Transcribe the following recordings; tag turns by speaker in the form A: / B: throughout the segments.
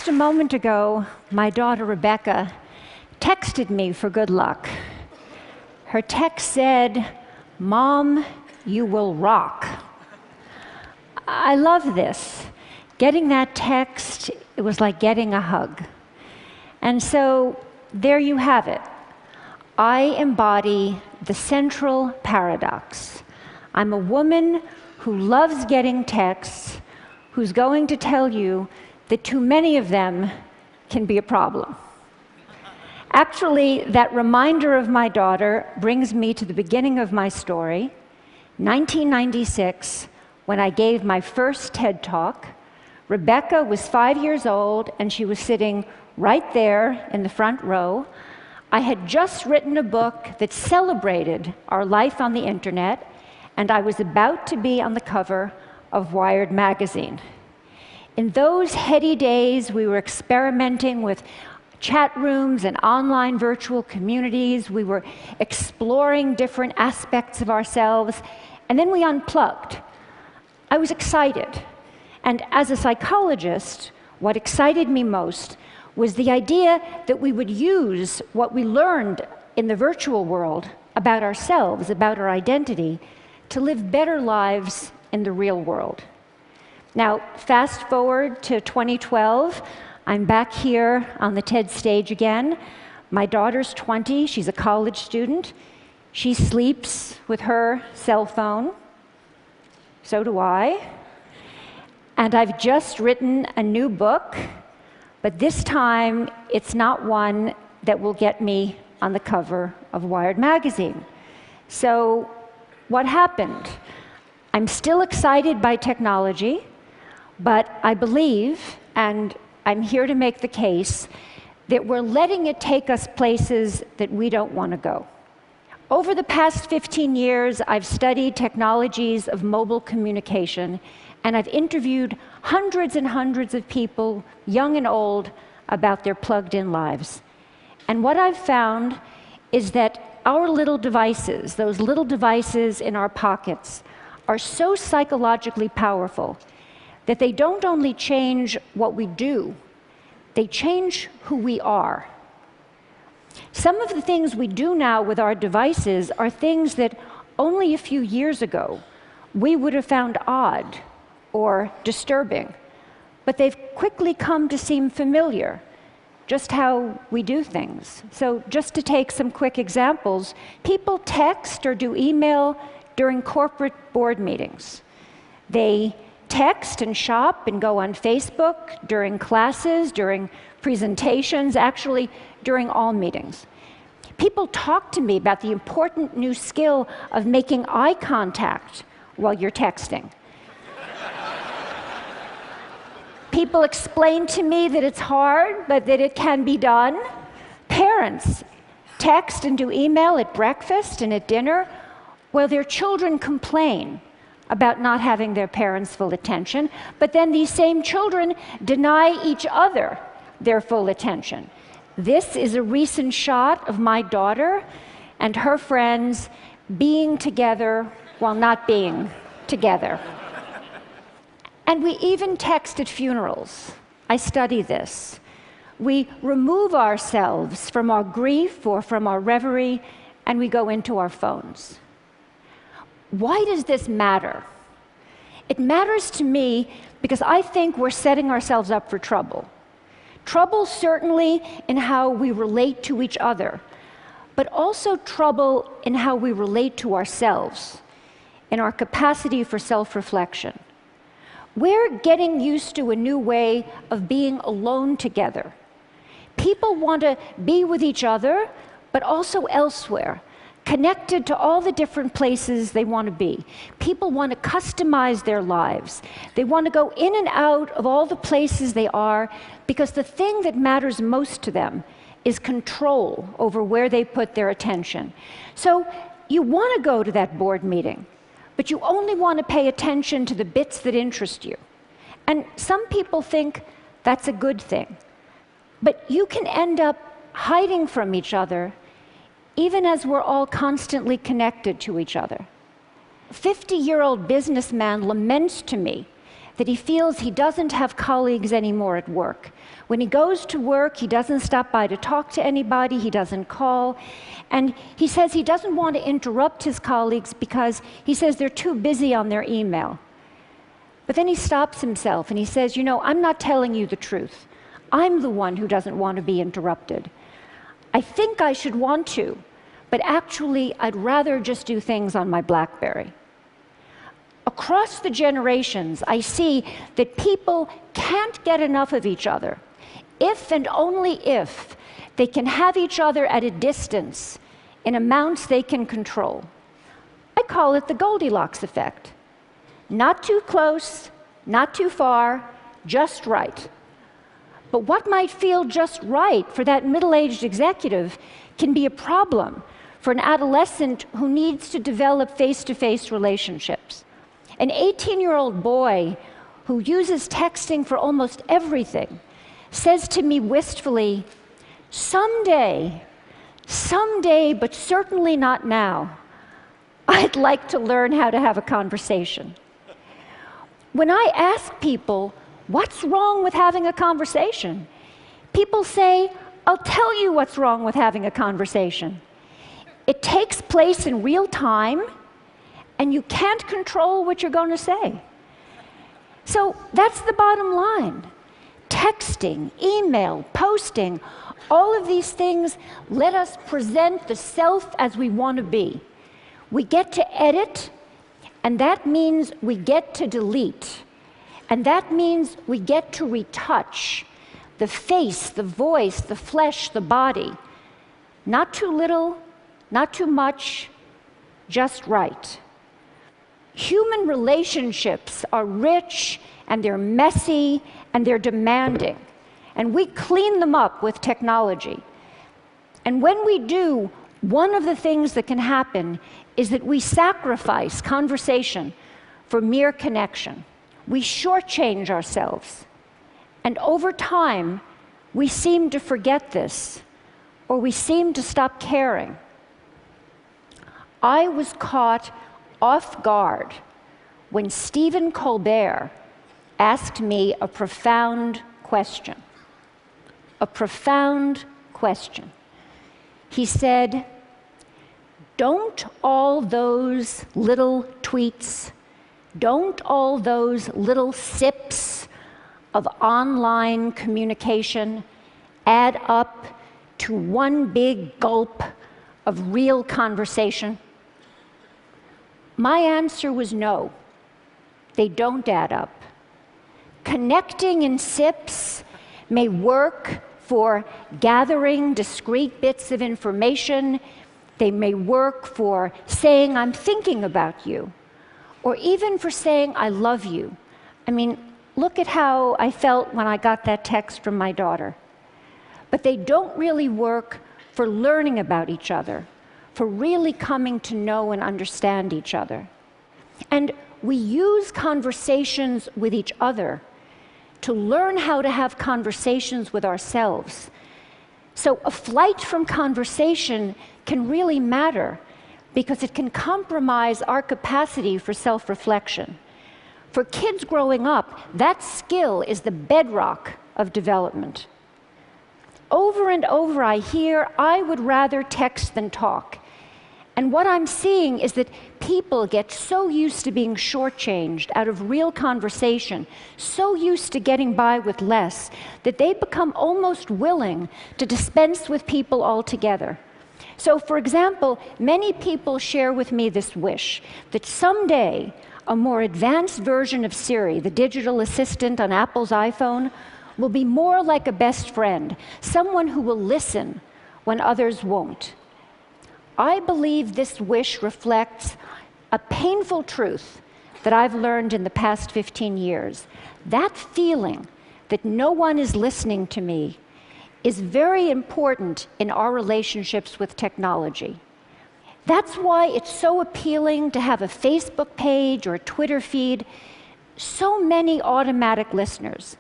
A: Just a moment ago, my daughter Rebecca texted me for good luck. Her text said, "Mom, you will rock." I love this. Getting that text, it was like getting a hug. And so there you have it. I embody the central paradox. I'm a woman who loves getting texts, who's going to tell you that too many of them can be a problem. Actually, that reminder of my daughter brings me to the beginning of my story, 1996, when I gave my first TED Talk. Rebecca was 5 years old, and she was sitting right there in the front row. I had just written a book that celebrated our life on the internet, and I was about to be on the cover of Wired magazine. In those heady days, we were experimenting with chat rooms and online virtual communities. We were exploring different aspects of ourselves, and then we unplugged. I was excited. And as a psychologist, what excited me most was the idea that we would use what we learned in the virtual world about ourselves, about our identity, to live better lives in the real world. Now, fast forward to 2012, I'm back here on the TED stage again. My daughter's 20, she's a college student. She sleeps with her cell phone. So do I. And I've just written a new book, but this time it's not one that will get me on the cover of Wired magazine. So what happened? I'm still excited by technology, but I believe, and I'm here to make the case, that we're letting it take us places that we don't want to go. Over the past 15 years, I've studied technologies of mobile communication, and I've interviewed hundreds and hundreds of people, young and old, about their plugged-in lives. And what I've found is that our little devices, those little devices in our pockets, are so psychologically powerful that they don't only change what we do, they change who we are. Some of the things we do now with our devices are things that only a few years ago we would have found odd or disturbing, but they've quickly come to seem familiar, just how we do things. So just to take some quick examples, people text or do email during corporate board meetings. They text and shop and go on Facebook during classes, during presentations, actually during all meetings. People talk to me about the important new skill of making eye contact while you're texting. People explain to me that it's hard, but that it can be done. Parents text and do email at breakfast and at dinner, while their children complain about not having their parents' full attention, but then these same children deny each other their full attention. This is a recent shot of my daughter and her friends being together while not being together. And we even text at funerals. I study this. We remove ourselves from our grief or from our reverie, and we go into our phones. Why does this matter? It matters to me because I think we're setting ourselves up for trouble. Trouble certainly in how we relate to each other, but also trouble in how we relate to ourselves, in our capacity for self-reflection. We're getting used to a new way of being alone together. People want to be with each other, but also elsewhere, connected to all the different places they want to be. People want to customize their lives. They want to go in and out of all the places they are because the thing that matters most to them is control over where they put their attention. So you want to go to that board meeting, but you only want to pay attention to the bits that interest you. And some people think that's a good thing. But you can end up hiding from each other even as we're all constantly connected to each other. A 50-year-old businessman laments to me that he feels he doesn't have colleagues anymore at work. When he goes to work, he doesn't stop by to talk to anybody, he doesn't call, and he says he doesn't want to interrupt his colleagues because he says they're too busy on their email. But then he stops himself and he says, you know, I'm not telling you the truth. I'm the one who doesn't want to be interrupted. I think I should want to, but actually I'd rather just do things on my BlackBerry. Across the generations, I see that people can't get enough of each other if and only if they can have each other at a distance in amounts they can control. I call it the Goldilocks effect. Not too close, not too far, just right. But what might feel just right for that middle-aged executive can be a problem for an adolescent who needs to develop face-to-face relationships. An 18-year-old boy who uses texting for almost everything says to me wistfully, someday, but certainly not now, I'd like to learn how to have a conversation. When I ask people, what's wrong with having a conversation? People say, I'll tell you what's wrong with having a conversation. It takes place in real time, and you can't control what you're going to say. So that's the bottom line. Texting, email, posting, all of these things let us present the self as we want to be. We get to edit, and that means we get to delete. And that means we get to retouch the face, the voice, the flesh, the body. Not too little, not too much, just right. Human relationships are rich, and they're messy, and they're demanding. And we clean them up with technology. And when we do, one of the things that can happen is that we sacrifice conversation for mere connection. We shortchange ourselves. And over time, we seem to forget this, or we seem to stop caring. I was caught off guard when Stephen Colbert asked me a profound question. A profound question. He said, don't all those little tweets, don't all those little sips of online communication add up to one big gulp of real conversation? My answer was no, they don't add up. Connecting in sips may work for gathering discrete bits of information. They may work for saying, I'm thinking about you, or even for saying, I love you. I mean, look at how I felt when I got that text from my daughter. But they don't really work for learning about each other, for really coming to know and understand each other. And we use conversations with each other to learn how to have conversations with ourselves. So a flight from conversation can really matter because it can compromise our capacity for self-reflection. For kids growing up, that skill is the bedrock of development. Over and over I hear, I would rather text than talk. And what I'm seeing is that people get so used to being shortchanged out of real conversation, so used to getting by with less, that they become almost willing to dispense with people altogether. So, for example, many people share with me this wish that someday a more advanced version of Siri, the digital assistant on Apple's iPhone, will be more like a best friend, someone who will listen when others won't. I believe this wish reflects a painful truth that I've learned in the past 15 years. That feeling that no one is listening to me is very important in our relationships with technology. That's why it's so appealing to have a Facebook page or a Twitter feed, so many automatic listeners.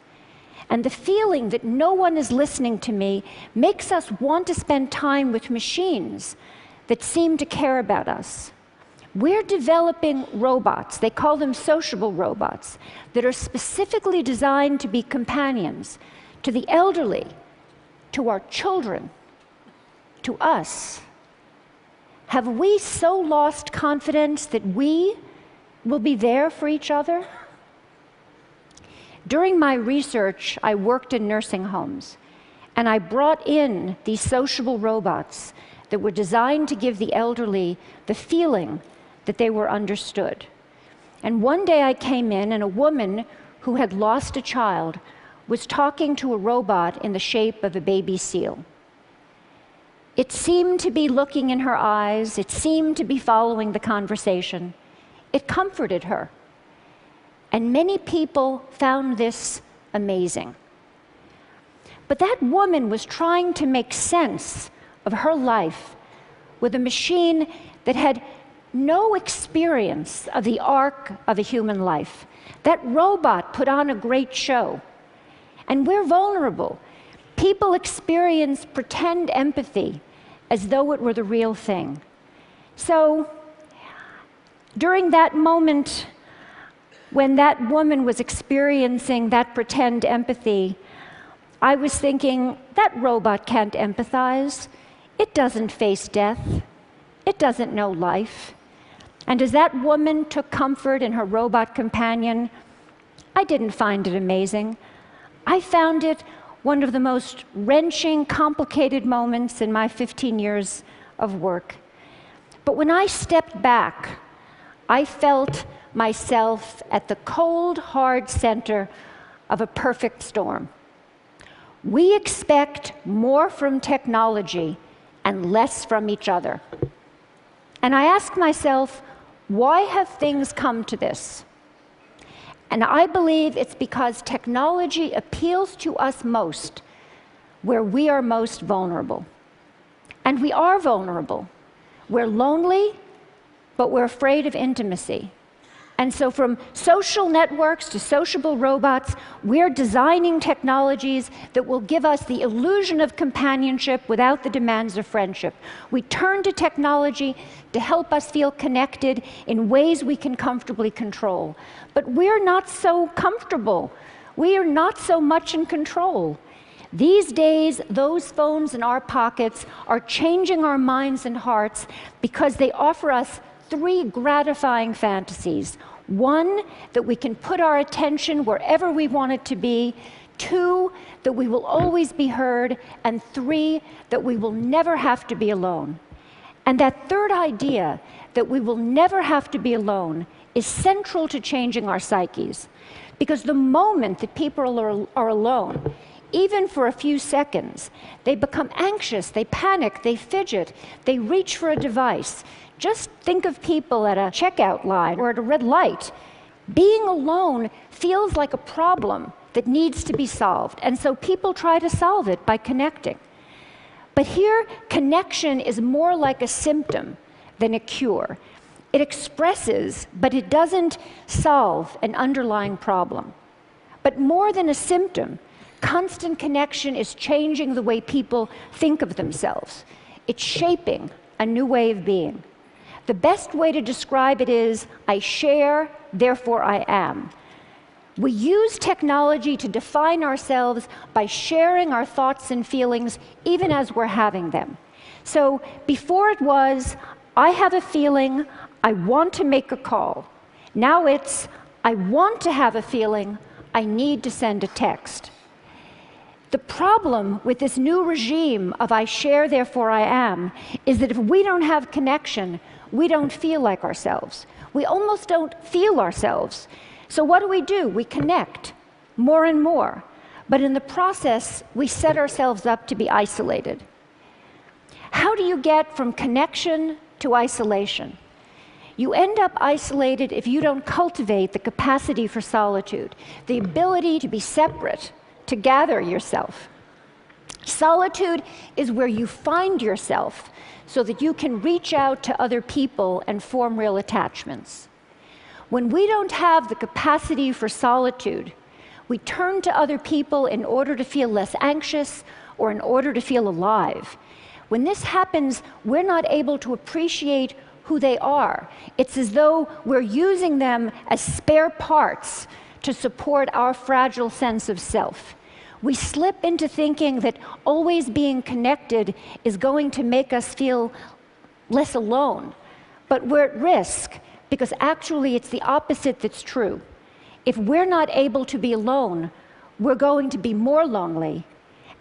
A: And the feeling that no one is listening to me makes us want to spend time with machines that seem to care about us. We're developing robots, they call them sociable robots, that are specifically designed to be companions to the elderly, to our children, to us. Have we so lost confidence that we will be there for each other? During my research, I worked in nursing homes, and I brought in these sociable robots that were designed to give the elderly the feeling that they were understood. And one day I came in, and a woman who had lost a child was talking to a robot in the shape of a baby seal. It seemed to be looking in her eyes. It seemed to be following the conversation. It comforted her. And many people found this amazing. But that woman was trying to make sense of her life with a machine that had no experience of the arc of a human life. That robot put on a great show. And we're vulnerable. People experience pretend empathy as though it were the real thing. So, during that moment, when that woman was experiencing that pretend empathy, I was thinking, that robot can't empathize. It doesn't face death. It doesn't know life. And as that woman took comfort in her robot companion, I didn't find it amazing. I found it one of the most wrenching, complicated moments in my 15 years of work. But when I stepped back, I felt myself at the cold, hard center of a perfect storm. We expect more from technology and less from each other. And I ask myself, why have things come to this? And I believe it's because technology appeals to us most where we are most vulnerable. And we are vulnerable. We're lonely, but we're afraid of intimacy. And so from social networks to sociable robots, we're designing technologies that will give us the illusion of companionship without the demands of friendship. We turn to technology to help us feel connected in ways we can comfortably control. But we're not so comfortable. We are not so much in control. These days, those phones in our pockets are changing our minds and hearts because they offer us three gratifying fantasies. One, that we can put our attention wherever we want it to be. Two, that we will always be heard. And three, that we will never have to be alone. And that third idea, that we will never have to be alone, is central to changing our psyches. Because the moment that people are alone, even for a few seconds, they become anxious, they panic, they fidget, they reach for a device. Just think of people at a checkout line or at a red light. Being alone feels like a problem that needs to be solved, and so people try to solve it by connecting. But here, connection is more like a symptom than a cure. It expresses, but it doesn't solve an underlying problem. But more than a symptom, constant connection is changing the way people think of themselves. It's shaping a new way of being. The best way to describe it is, I share, therefore I am. We use technology to define ourselves by sharing our thoughts and feelings, even as we're having them. So before it was, I have a feeling, I want to make a call. Now it's, I want to have a feeling, I need to send a text. The problem with this new regime of I share, therefore I am, is that if we don't have connection, we don't feel like ourselves. We almost don't feel ourselves. So what do? We connect more and more. But in the process, we set ourselves up to be isolated. How do you get from connection to isolation? You end up isolated if you don't cultivate the capacity for solitude, the ability to be separate, to gather yourself. Solitude is where you find yourself so that you can reach out to other people and form real attachments. When we don't have the capacity for solitude, we turn to other people in order to feel less anxious or in order to feel alive. When this happens, we're not able to appreciate who they are. It's as though we're using them as spare parts to support our fragile sense of self. We slip into thinking that always being connected is going to make us feel less alone. But we're at risk, because actually it's the opposite that's true. If we're not able to be alone, we're going to be more lonely.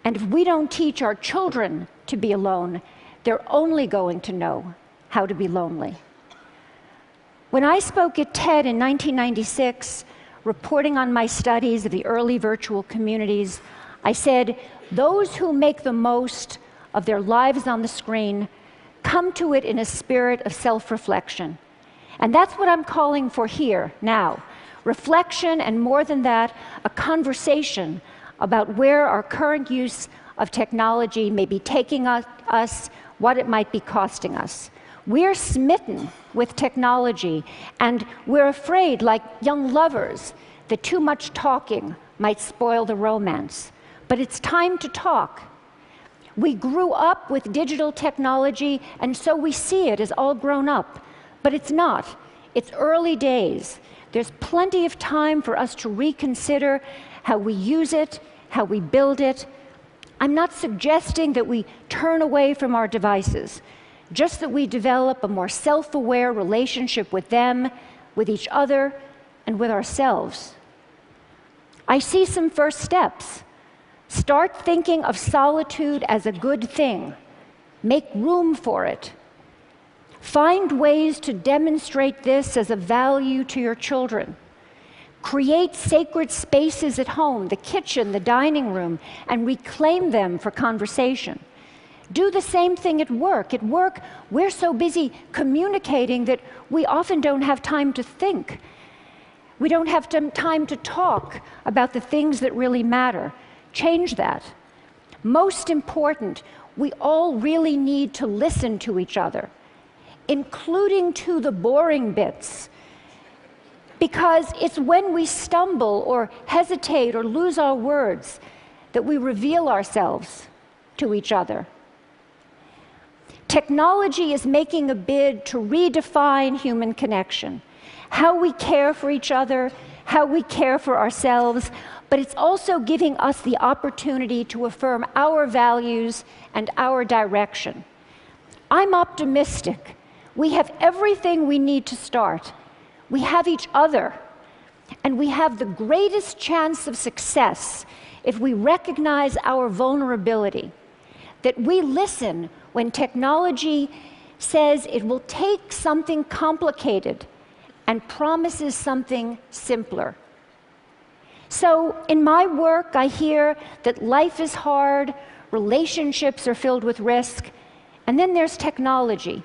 A: And if we don't teach our children to be alone, they're only going to know how to be lonely. When I spoke at TED in 1996, reporting on my studies of the early virtual communities, I said, those who make the most of their lives on the screen come to it in a spirit of self-reflection. And that's what I'm calling for here, now. Reflection, and more than that, a conversation about where our current use of technology may be taking us, what it might be costing us. We're smitten with technology, and we're afraid, like young lovers, that too much talking might spoil the romance. But it's time to talk. We grew up with digital technology, and so we see it as all grown up. But it's not. It's early days. There's plenty of time for us to reconsider how we use it, how we build it. I'm not suggesting that we turn away from our devices, just that we develop a more self-aware relationship with them, with each other, and with ourselves. I see some first steps. Start thinking of solitude as a good thing. Make room for it. Find ways to demonstrate this as a value to your children. Create sacred spaces at home, the kitchen, the dining room, and reclaim them for conversation. Do the same thing at work. At work, we're so busy communicating that we often don't have time to think. We don't have time to talk about the things that really matter. Change that. Most important, we all really need to listen to each other, including to the boring bits, because it's when we stumble or hesitate or lose our words that we reveal ourselves to each other. Technology is making a bid to redefine human connection, how we care for each other, how we care for ourselves, but it's also giving us the opportunity to affirm our values and our direction. I'm optimistic. We have everything we need to start. We have each other, and we have the greatest chance of success if we recognize our vulnerability, that we listen when technology says it will take something complicated and promises something simpler. So in my work, I hear that life is hard, relationships are filled with risk, and then there's technology.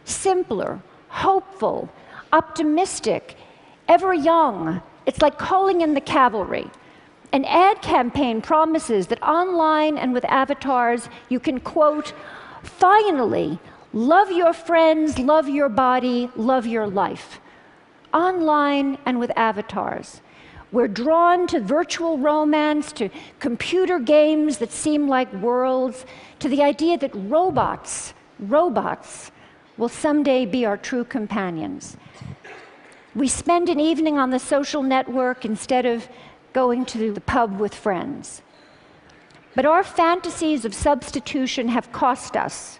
A: Simpler, hopeful, optimistic, ever young. It's like calling in the cavalry. An ad campaign promises that online and with avatars, you can, quote, finally, love your friends, love your body, love your life. Online and with avatars. We're drawn to virtual romance, to computer games that seem like worlds, to the idea that robots will someday be our true companions. We spend an evening on the social network instead of going to the pub with friends. But our fantasies of substitution have cost us.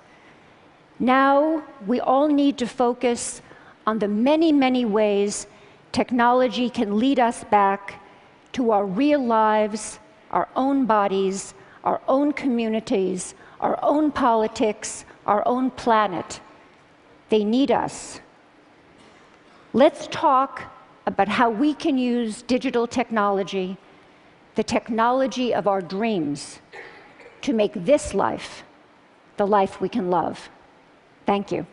A: Now we all need to focus on the many, many ways technology can lead us back to our real lives, our own bodies, our own communities, our own politics, our own planet. They need us. Let's talk about how we can use digital technology, the technology of our dreams, to make this life the life we can love. Thank you.